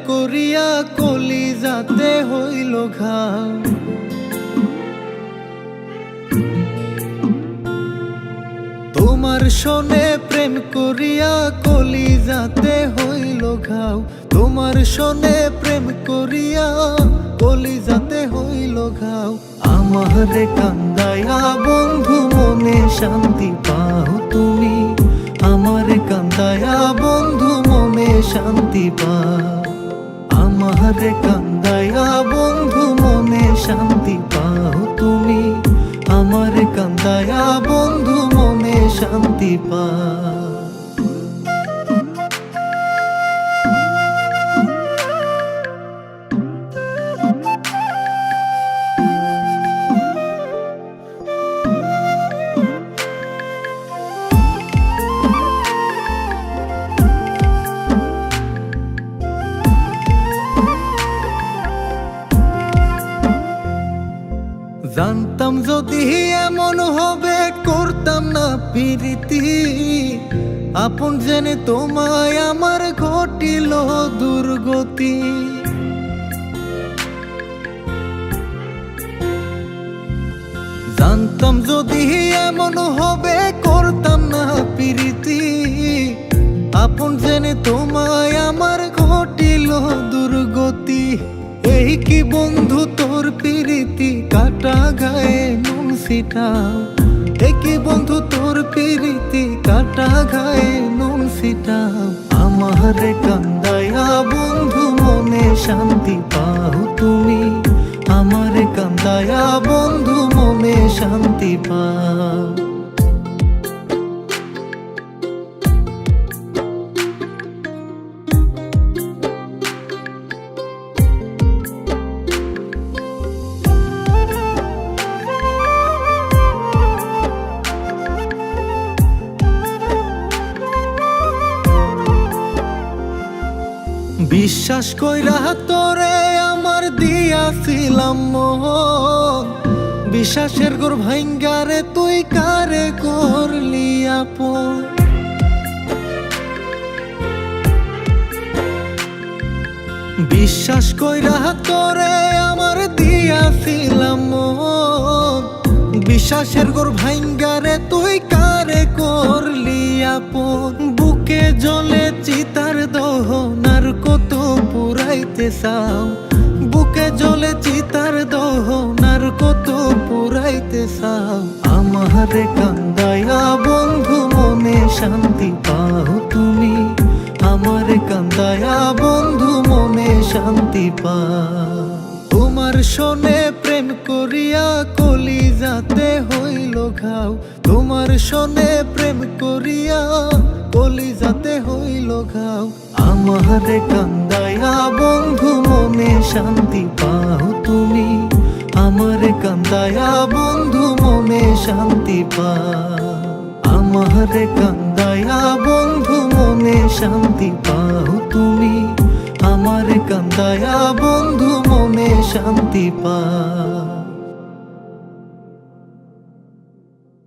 করিয়া কলিজাতে হইল ঘাও। তোমার শোনে প্রেম করিয়া কলিজাতে হইল ঘাও। তোমার শোনে প্রেম করিয়া কলিজাতে হইল ঘাও। আমারে কান্দায়া বন্ধু মনে শান্তি পাও তুমি। আমারে কান্দায়া বন্ধু মনে শান্তি পাও। আমারে কান্দায়া বন্ধু মনে শান্তি পাও তুমি। আমারে কান্দায়া বন্ধু মনে শান্তি পাও। জানতাম যদি এমন হবে করতাম না প্রীতি। আপন জেনে তোমায় আমার ঘটিল দুর্গতি। জানতাম যদি এমন হবে করতাম না প্রীতি। আপন জেনে তোমায় আমার ঘটিল দুর্গতি। এই কি বন্ধু তোর প্রীতি কাটা গায়ে নুন ছিটাও। এই কি বন্ধু তোর প্রীতি কাটা গায়ে নুন ছিটাও। আমারে কান্দায়া বন্ধু মনে শান্তি পাও তুমি। আমারে কান্দায়া বন্ধু মনে শান্তি পাও। বিশ্বাস কইরা তোরে আমার দিয়াছিলাম মন। বিশ্বাসের গোর ভাঙ্গারে তুই কারে করলি আপন। বিশ্বাস কইরা তোরে আমার দিয়াছিলাম মন। বিশ্বাসের গোর ভাঙ্গারে তুই কারে করলি আপন। বুকে জ্বলে চিতার দহন আর কত পুরাইতে চাও। বুকে জ্বলে চিতার দহন আর কত পুরাইতে চাও। আমারে কান্দায়া বন্ধু মনে শান্তি পাও তুমি। আমারে কান্দায়া বন্ধু মনে শান্তি পাও। তোমার শোনে প্রেম করিয়া কলিজাতে হইল ঘাও। তোমার শোনে প্রেম করিয়া কলিজাতে হইল ঘাও। আমারে কান্দায়া বন্ধু মনে শান্তি পাও তুমি। আমারে কান্দায়া বন্ধু মনে শান্তি পাও। আমারে কান্দায়া বন্ধু মনে শান্তি পাও তুমি। আমারে কান্দায়া বন্ধু মনে শান্তি পাও।